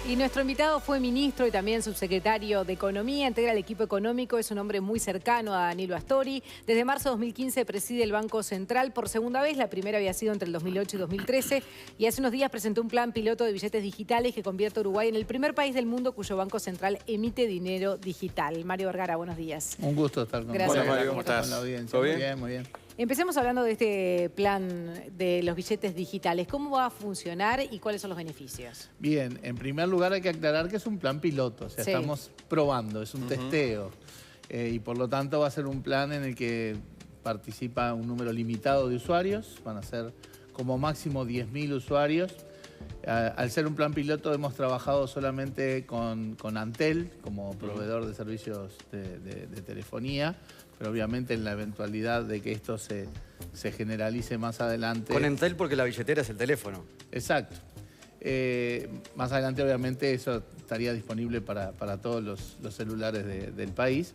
Y nuestro invitado fue ministro y también subsecretario de Economía, integra el equipo económico, es un hombre muy cercano a Danilo Astori. Desde marzo de 2015 preside el Banco Central por segunda vez, la primera había sido entre el 2008 y 2013, y hace unos días presentó un plan piloto de billetes digitales que convierte a Uruguay en el primer país del mundo cuyo Banco Central emite dinero digital. Mario Vergara, buenos días. Un gusto estar con Gracias. vos. Hola Mario, ¿cómo estás? Con la audiencia. ¿Todo bien? Muy bien, muy bien. Empecemos hablando de este plan de los billetes digitales. ¿Cómo va a funcionar y cuáles son los beneficios? Bien, en primer lugar hay que aclarar que es un plan piloto, o sea, Sí. estamos probando, es un testeo. Y por lo tanto va a ser un plan en el que participa un número limitado de usuarios, van a ser como máximo 10.000 usuarios. Al ser un plan piloto hemos trabajado solamente con Antel como proveedor de servicios de telefonía, pero obviamente en la eventualidad de que esto se generalice más adelante. Con Entel porque la billetera es el teléfono. Exacto. Más adelante obviamente eso estaría disponible para todos los celulares del país.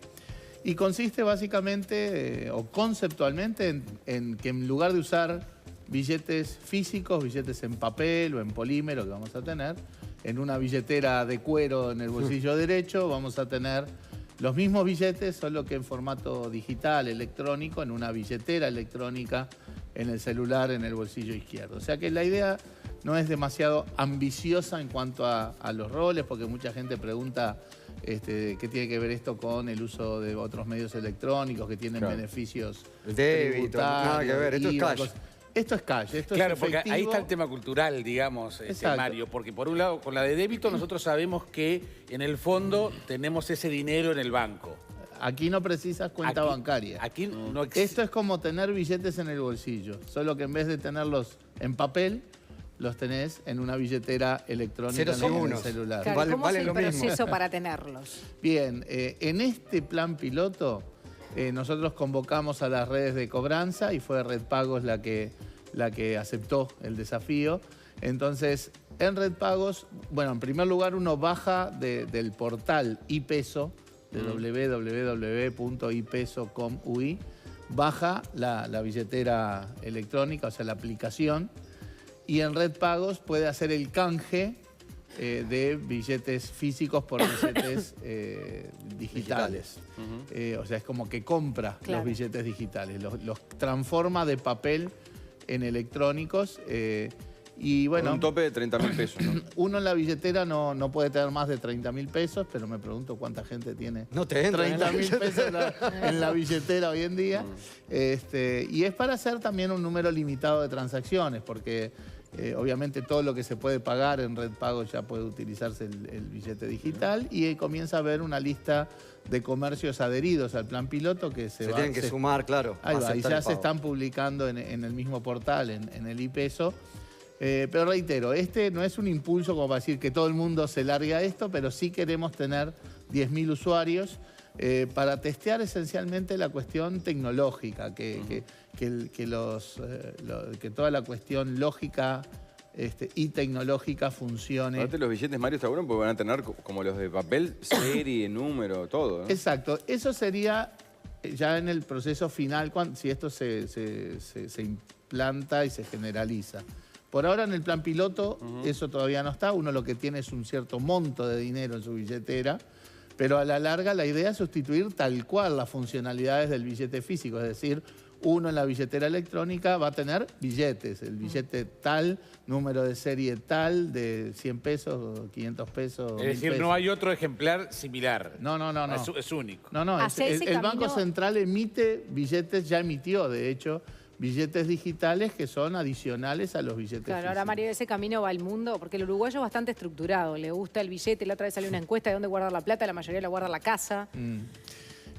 Y consiste básicamente o conceptualmente en que en lugar de usar billetes físicos, billetes en papel o en polímero que vamos a tener, en una billetera de cuero en el bolsillo derecho vamos a tener los mismos billetes, solo que en formato digital, electrónico, en una billetera electrónica en el celular, en el bolsillo izquierdo. O sea que la idea no es demasiado ambiciosa en cuanto a los roles, porque mucha gente pregunta qué tiene que ver esto con el uso de otros medios electrónicos que tienen beneficios El débito, nada que ver, esto es cash. Esto es cash, esto Claro, es porque efectivo. ahí está el tema cultural, digamos, Mario. Porque por un lado, con la de débito, nosotros sabemos que en el fondo tenemos ese dinero en el banco. Aquí no precisas cuenta bancaria. Aquí no existe. Esto es como tener billetes en el bolsillo, solo que en vez de tenerlos en papel, los tenés en una billetera electrónica en el celular. Claro, Vale- ¿cómo vale es el lo mismo. proceso para tenerlos? Bien, en este plan piloto nosotros convocamos a las redes de cobranza y fue Red Pagos la que aceptó el desafío. Entonces, en Red Pagos, bueno, en primer lugar uno baja del portal iPeso, de www.ipeso.com.ui, baja la billetera electrónica, o sea, la aplicación, y en Red Pagos puede hacer el canje de billetes físicos por billetes digitales. O sea, es como que compra los billetes digitales, los transforma de papel en electrónicos. Y bueno, Con un tope de 30.000 pesos, ¿no? uno en la billetera no puede tener más de 30.000 pesos, pero me pregunto cuánta gente tiene No te entra en la 30.000 pesos en la billetera hoy en día. Y es para hacer también un número limitado de transacciones, porque obviamente todo lo que se puede pagar en Red Pago ya puede utilizarse el billete digital, y comienza a haber una lista de comercios adheridos al plan piloto que se tienen que sumar, claro. Ahí va, y aceptar ya el se pago. están publicando en el mismo portal, en el iPeso. Pero reitero, este no es un impulso como para decir que todo el mundo se largue a esto, pero sí queremos tener 10.000 usuarios para testear esencialmente la cuestión tecnológica, que toda la cuestión lógica y tecnológica funcione. Aparte los billetes, Mario, está bueno porque van a tener como los de papel, serie, número, todo, ¿no? Exacto, eso sería ya en el proceso final, si esto se implanta y se generaliza. Por ahora en el plan piloto eso todavía no está, uno lo que tiene es un cierto monto de dinero en su billetera, pero a la larga la idea es sustituir tal cual las funcionalidades del billete físico, es decir, uno en la billetera electrónica va a tener billetes, el billete tal, número de serie tal, de 100 pesos, 500 pesos, Es 1000 decir, pesos. no hay otro ejemplar similar. No. Es único. No, Hacia ese el Banco camino- Central emite billetes, ya emitió, de hecho, billetes digitales que son adicionales a los billetes Claro, ahora físicos. Mario, ese camino va al mundo, porque el uruguayo es bastante estructurado, le gusta el billete, la otra vez salió una encuesta de dónde guardar la plata, la mayoría la guarda en la casa.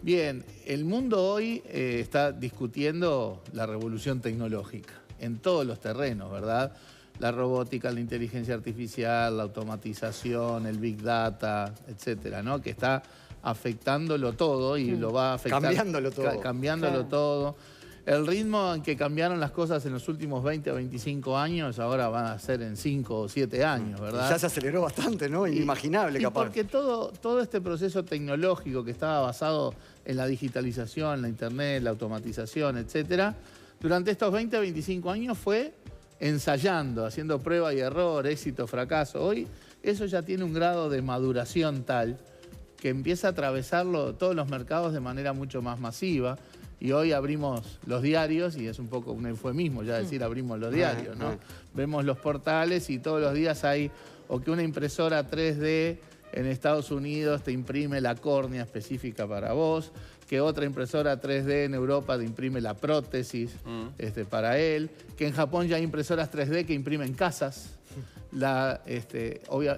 Bien, el mundo hoy está discutiendo la revolución tecnológica en todos los terrenos, ¿verdad? La robótica, la inteligencia artificial, la automatización, el big data, etcétera, ¿no? Que está afectándolo todo y lo va a afectar. Cambiándolo todo. Cambiándolo Claro. todo. El ritmo en que cambiaron las cosas en los últimos 20 o 25 años, ahora van a ser en 5 o 7 años, ¿verdad? Ya se aceleró bastante, ¿no? Inimaginable, Y capaz. porque todo este proceso tecnológico que estaba basado en la digitalización, la internet, la automatización, etcétera, durante estos 20 o 25 años fue ensayando, haciendo prueba y error, éxito, fracaso. Hoy eso ya tiene un grado de maduración tal que empieza a atravesarlo todos los mercados de manera mucho más masiva. Y hoy abrimos los diarios, y es un poco un eufemismo ya decir abrimos los diarios, ¿no? Vemos los portales y todos los días hay o que una impresora 3D en Estados Unidos te imprime la córnea específica para vos, que otra impresora 3D en Europa te imprime la prótesis para él, que en Japón ya hay impresoras 3D que imprimen casas,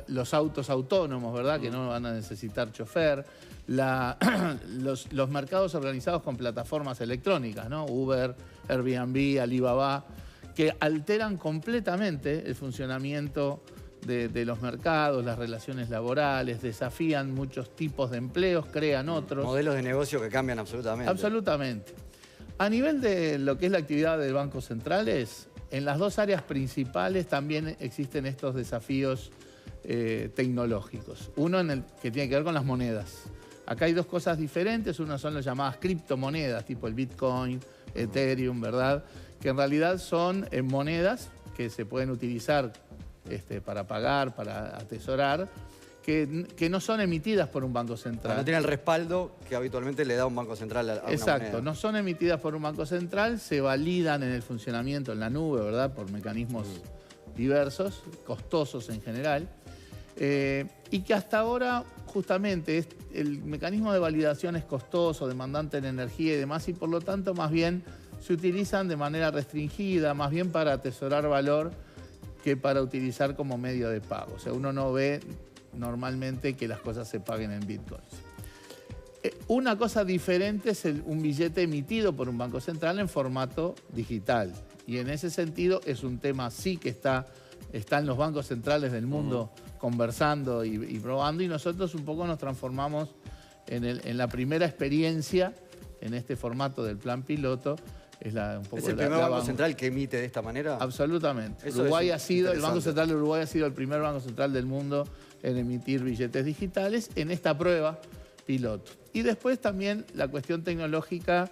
los autos autónomos, ¿verdad? Que no van a necesitar chofer. Los mercados organizados con plataformas electrónicas, ¿no? Uber, Airbnb, Alibaba, que alteran completamente el funcionamiento de los mercados, las relaciones laborales, desafían muchos tipos de empleos, crean otros. Modelos de negocio que cambian absolutamente. Absolutamente. A nivel de lo que es la actividad de bancos centrales, en las dos áreas principales también existen estos desafíos tecnológicos. Uno que tiene que ver con las monedas. Acá hay dos cosas diferentes. Uno son las llamadas criptomonedas, tipo el Bitcoin, Ethereum, ¿verdad? Que en realidad son monedas que se pueden utilizar para pagar, para atesorar, que no son emitidas por un banco central. No tiene el respaldo que habitualmente le da un banco central a una moneda. Exacto, no son emitidas por un banco central, se validan en el funcionamiento en la nube, ¿verdad? Por mecanismos diversos, costosos en general. Y que hasta ahora justamente el mecanismo de validación es costoso, demandante en energía y demás, y por lo tanto más bien se utilizan de manera restringida, más bien para atesorar valor que para utilizar como medio de pago. O sea, uno no ve normalmente que las cosas se paguen en bitcoins. Una cosa diferente es un billete emitido por un banco central en formato digital. Y en ese sentido es un tema sí que está en los bancos centrales del mundo conversando y probando, y nosotros un poco nos transformamos en la primera experiencia en este formato del plan piloto. ¿Es el primer banco central que emite de esta manera? Absolutamente. El Banco Central de Uruguay ha sido el primer banco central del mundo en emitir billetes digitales en esta prueba piloto. Y después también la cuestión tecnológica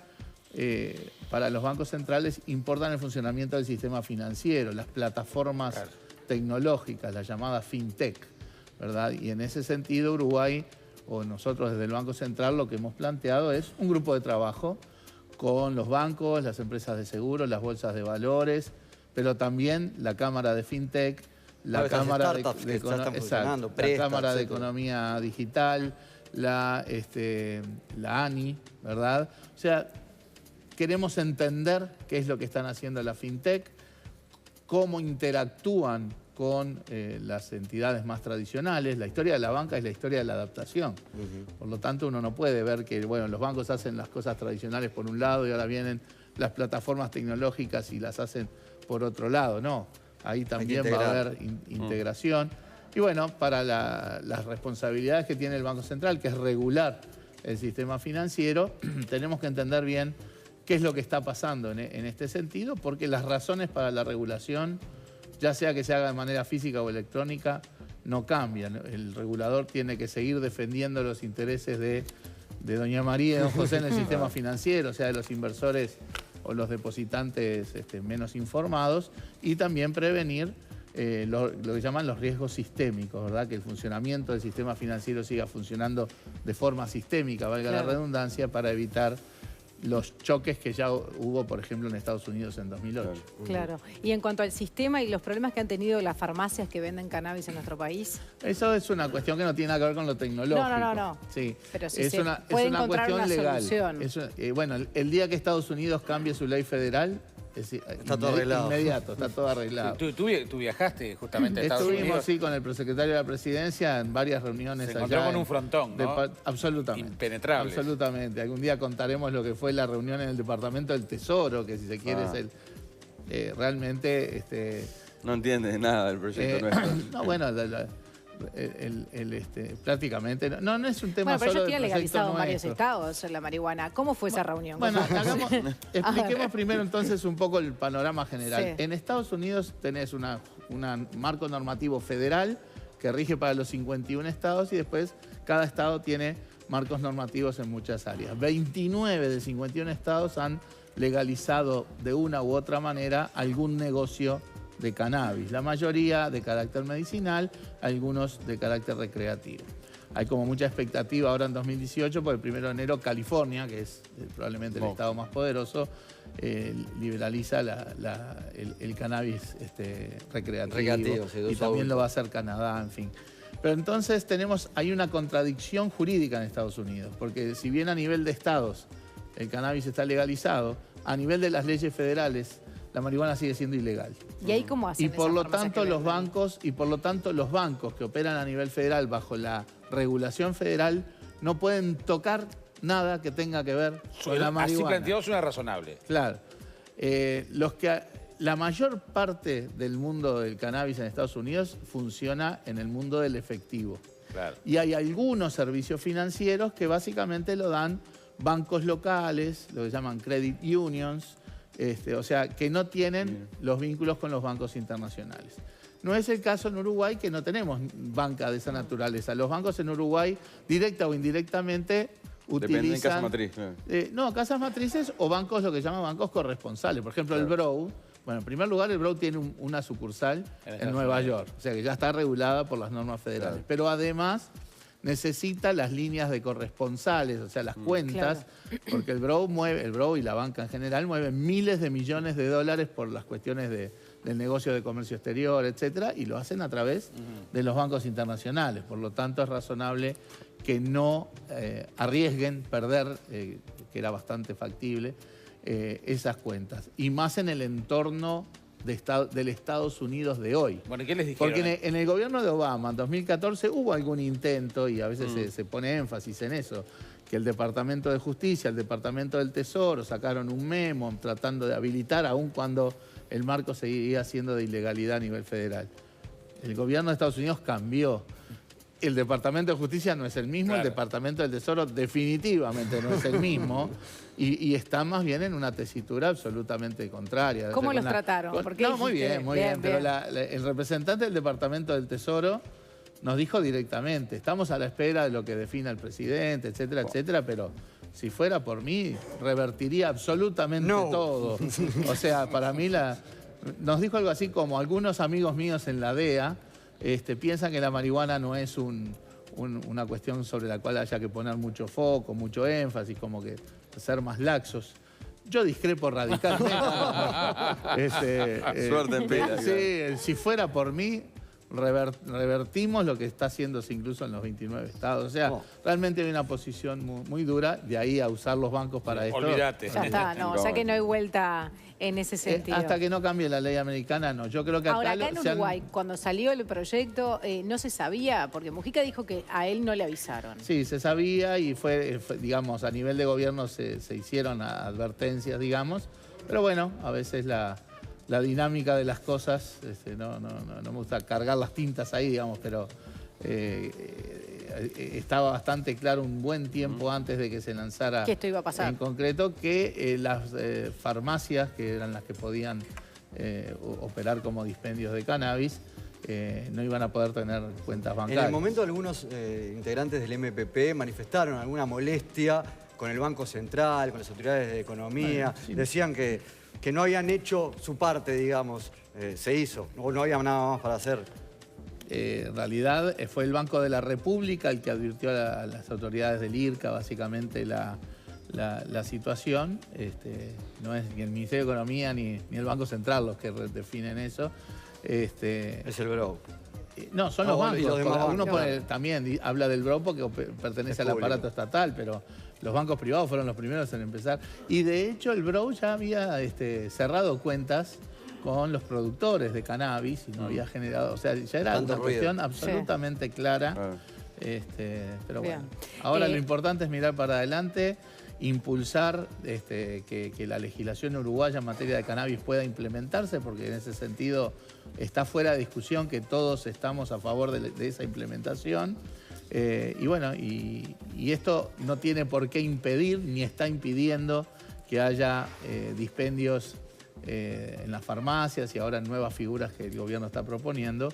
para los bancos centrales importa en el funcionamiento del sistema financiero, las plataformas tecnológicas, las llamadas fintech, ¿verdad? Y en ese sentido Uruguay, o nosotros desde el Banco Central, lo que hemos planteado es un grupo de trabajo con los bancos, las empresas de seguros, las bolsas de valores, pero también la Cámara de Fintech, la Cámara de Economía Digital, la ANI, ¿verdad? O sea, queremos entender qué es lo que están haciendo la Fintech, cómo interactúan con las entidades más tradicionales. La historia de la banca es la historia de la adaptación. Por lo tanto, uno no puede ver que los bancos hacen las cosas tradicionales por un lado y ahora vienen las plataformas tecnológicas y las hacen por otro lado. No, ahí también va a haber integración. Y bueno, para las responsabilidades que tiene el Banco Central, que es regular el sistema financiero, tenemos que entender bien qué es lo que está pasando en este sentido, porque las razones para la regulación, ya sea que se haga de manera física o electrónica, no cambian. El regulador tiene que seguir defendiendo los intereses de doña María y don José en el sistema financiero, o sea, de los inversores o los depositantes menos informados, y también prevenir lo que llaman los riesgos sistémicos, ¿verdad? Que el funcionamiento del sistema financiero siga funcionando de forma sistémica, valga la redundancia, para evitar los choques que ya hubo, por ejemplo, en Estados Unidos en 2008. Claro. Y en cuanto al sistema y los problemas que han tenido las farmacias que venden cannabis en nuestro país. Eso es una cuestión que no tiene nada que ver con lo tecnológico. No. Sí. Pero si es una cuestión legal. Bueno, el día que Estados Unidos cambie su ley federal, está todo arreglado. Inmediato, está todo arreglado. Tú viajaste justamente a Estados Unidos. Estuvimos, sí, con el prosecretario de la Presidencia en varias reuniones allá. Se encontró con un frontón, ¿no? Absolutamente. Impenetrable. Absolutamente. Algún día contaremos lo que fue la reunión en el Departamento del Tesoro, que si se quiere es realmente... No entiendes nada del proyecto nuestro. No, bueno, prácticamente. No es un tema pero solo ya tiene legalizado en varios nuestro. estados la marihuana. ¿Cómo fue esa reunión? Bueno, expliquemos primero entonces un poco el panorama general. Sí. En Estados Unidos tenés un marco normativo federal que rige para los 51 estados y después cada estado tiene marcos normativos en muchas áreas. 29 de 51 estados han legalizado de una u otra manera algún negocio de cannabis, la mayoría de carácter medicinal, algunos de carácter recreativo. Hay como mucha expectativa ahora en 2018, porque el 1 de enero California, que es probablemente el estado más poderoso, liberaliza el cannabis recreativo y también lo va a hacer Canadá, en fin. Pero entonces hay una contradicción jurídica en Estados Unidos, porque si bien a nivel de estados el cannabis está legalizado, a nivel de las leyes federales la marihuana sigue siendo ilegal. ¿Y ahí cómo hacen? Y por lo tanto los bancos que operan a nivel federal bajo la regulación federal no pueden tocar nada que tenga que ver con la marihuana. Así planteado suena razonable. Claro. La mayor parte del mundo del cannabis en Estados Unidos funciona en el mundo del efectivo. Claro. Y hay algunos servicios financieros que básicamente lo dan bancos locales, lo que llaman credit unions, o sea, que no tienen los vínculos con los bancos internacionales. No es el caso en Uruguay, que no tenemos banca de esa naturaleza. Los bancos en Uruguay, directa o indirectamente, utilizan... Depende de casa matriz. No, casas matrices o bancos, lo que llaman bancos corresponsales. Por ejemplo, el Brow. Bueno, en primer lugar, el Brow tiene una sucursal en Nueva York. O sea, que ya está regulada por las normas federales. Claro. Pero además necesita las líneas de corresponsales, o sea, las cuentas, porque el Brow y la banca en general mueven miles de millones de dólares por las cuestiones del negocio de comercio exterior, etcétera, y lo hacen a través de los bancos internacionales. Por lo tanto, es razonable que no arriesguen perder, que era bastante factible, esas cuentas. Y más en el entorno del Estados Unidos de hoy. Bueno, ¿qué les dijeron? Porque en el gobierno de Obama, en 2014, hubo algún intento, y a veces se pone énfasis en eso, que el Departamento de Justicia, el Departamento del Tesoro sacaron un memo tratando de habilitar, aun cuando el marco seguía siendo de ilegalidad a nivel federal. El gobierno de Estados Unidos cambió. El Departamento de Justicia no es el mismo, el Departamento del Tesoro definitivamente no es el mismo, y está más bien en una tesitura absolutamente contraria. ¿Cómo los trataron? No, muy bien, pero el representante del Departamento del Tesoro nos dijo directamente, estamos a la espera de lo que defina el presidente, etcétera, etcétera, pero si fuera por mí, revertiría absolutamente todo. O sea, para mí nos dijo algo así como algunos amigos míos en la DEA, piensan que la marihuana no es una cuestión sobre la cual haya que poner mucho foco, mucho énfasis, como que ser más laxos. Yo discrepo radicalmente. Suerte en pila. Sí, si fuera por mí, revertimos lo que está haciéndose incluso en los 29 estados. O sea, realmente hay una posición muy dura, de ahí a usar los bancos para esto. Olvídate. Ya está, no, o sea que no hay vuelta en ese sentido. Hasta que no cambie la ley americana, no. Yo creo que ahora, acá en Uruguay, cuando salió el proyecto, no se sabía, porque Mujica dijo que a él no le avisaron. Sí, se sabía y fue digamos, a nivel de gobierno se hicieron advertencias, digamos. Pero bueno, a veces la dinámica de las cosas, no me gusta cargar las tintas ahí, digamos, pero estaba bastante claro un buen tiempo antes de que se lanzara que esto iba a pasar. En concreto, que las farmacias, que eran las que podían operar como dispendios de cannabis, no iban a poder tener cuentas bancarias. En el momento algunos integrantes del MPP manifestaron alguna molestia con el Banco Central, con las autoridades de economía, bueno, sí. Decían que no habían hecho su parte, digamos, se hizo, o no había nada más para hacer. En realidad fue el Banco de la República el que advirtió a las autoridades del IRCA básicamente la situación. No es ni el Ministerio de Economía ni el Banco Central los que definen eso. Es el Brow. No, son los bancos. Uno también habla del Brow porque pertenece al aparato estatal, pero los bancos privados fueron los primeros en empezar. Y de hecho el Brow ya había cerrado cuentas con los productores de cannabis y no había generado, o sea, ya era una cuestión absolutamente clara. Pero bueno, ahora lo importante es mirar para adelante, impulsar que la legislación uruguaya en materia de cannabis pueda implementarse, porque en ese sentido está fuera de discusión que todos estamos a favor de esa implementación. Y bueno, y esto no tiene por qué impedir ni está impidiendo que haya dispendios en las farmacias y ahora en nuevas figuras que el gobierno está proponiendo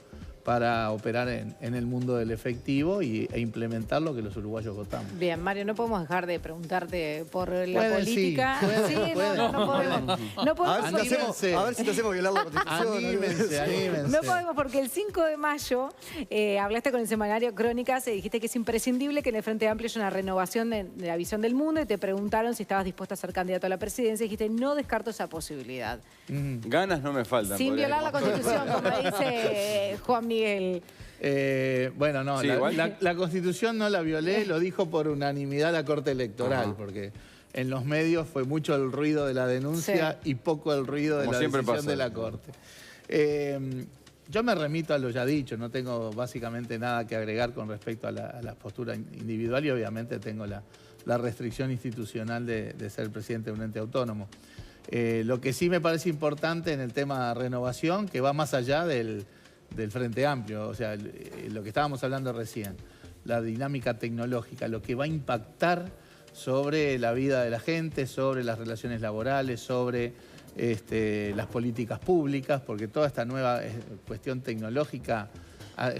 para operar en el mundo del efectivo e implementar lo que los uruguayos votamos. Bien, Mario, no podemos dejar de preguntarte por la Pueden, política. sí, pueden. No podemos. No podemos A ver si te hacemos violar la Constitución. Anímense. No podemos porque el 5 de mayo hablaste con el semanario Crónicas y dijiste que es imprescindible que en el Frente Amplio haya una renovación de la visión del mundo y te preguntaron si estabas dispuesta a ser candidato a la presidencia y dijiste no descarto esa posibilidad. Ganas no me faltan. Sin violar la Constitución, como dice Juan Miguel. Bueno, no, Sí, la Constitución no la violé, lo dijo por unanimidad la Corte Electoral, porque en los medios fue mucho el ruido de la denuncia y poco el ruido de Como la siempre decisión pasa. de la Corte. Yo me remito a lo ya dicho, no tengo básicamente nada que agregar con respecto a la postura individual y obviamente tengo la restricción institucional de ser presidente de un ente autónomo. Lo que sí me parece importante en el tema de renovación, que va más allá del Frente Amplio, o sea, lo que estábamos hablando recién, la dinámica tecnológica, lo que va a impactar sobre la vida de la gente, sobre las relaciones laborales, sobre las políticas públicas, porque toda esta nueva cuestión tecnológica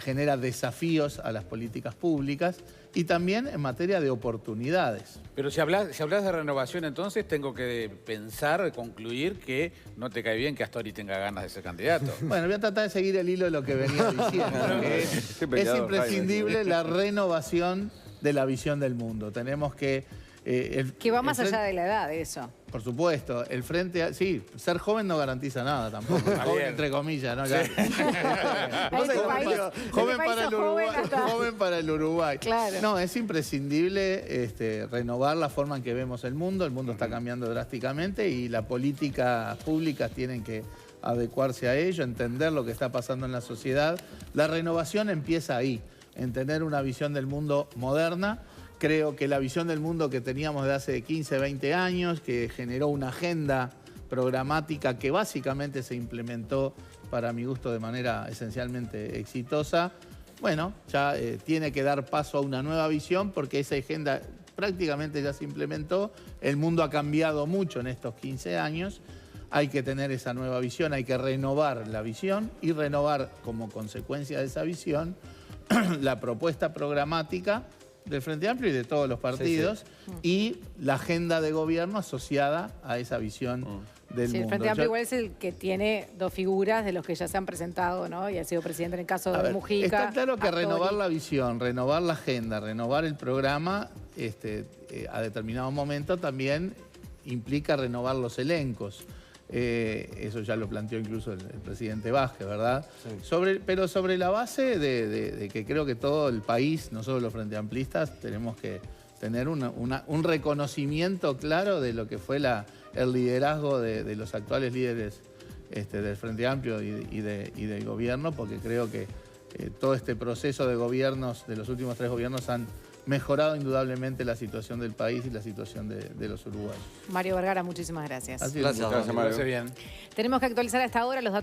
genera desafíos a las políticas públicas y también en materia de oportunidades. Pero si hablas de renovación, entonces tengo que pensar, concluir que no te cae bien que Astori tenga ganas de ser candidato. Bueno, voy a tratar de seguir el hilo de lo que venía diciendo, que es imprescindible la renovación de la visión del mundo. Tenemos que... que va más allá de la edad, eso. Por supuesto, el frente... Sí, ser joven no garantiza nada tampoco. Joven entre comillas, ¿no? Ya. Joven para el Uruguay. Claro. No, es imprescindible renovar la forma en que vemos el mundo. El mundo está cambiando drásticamente y las políticas públicas tienen que adecuarse a ello, entender lo que está pasando en la sociedad. La renovación empieza ahí, en tener una visión del mundo moderna. Creo que la visión del mundo que teníamos de hace 15, 20 años, que generó una agenda programática que básicamente se implementó, para mi gusto, de manera esencialmente exitosa, bueno, ya tiene que dar paso a una nueva visión porque esa agenda prácticamente ya se implementó. El mundo ha cambiado mucho en estos 15 años. Hay que tener esa nueva visión, hay que renovar la visión y renovar como consecuencia de esa visión la propuesta programática del Frente Amplio y de todos los partidos y la agenda de gobierno asociada a esa visión del mundo. El Frente Amplio igual es el que tiene dos figuras de los que ya se han presentado, ¿no? Y ha sido presidente en el caso de Mujica. Está claro que Astori. renovar la visión, renovar la agenda, renovar el programa, a determinado momento también implica renovar los elencos. Eso ya lo planteó incluso el presidente Vázquez, ¿verdad? Sí. Pero sobre la base de que creo que todo el país, no solo los Frente Amplistas, tenemos que tener un reconocimiento claro de lo que fue el liderazgo de los actuales líderes del Frente Amplio y del gobierno, porque creo que todo este proceso de gobiernos, de los últimos 3 gobiernos, han mejorado indudablemente la situación del país y la situación de los uruguayos. Mario Vergara, muchísimas gracias. Gracias, Mario. Bien. Tenemos que actualizar hasta ahora los datos.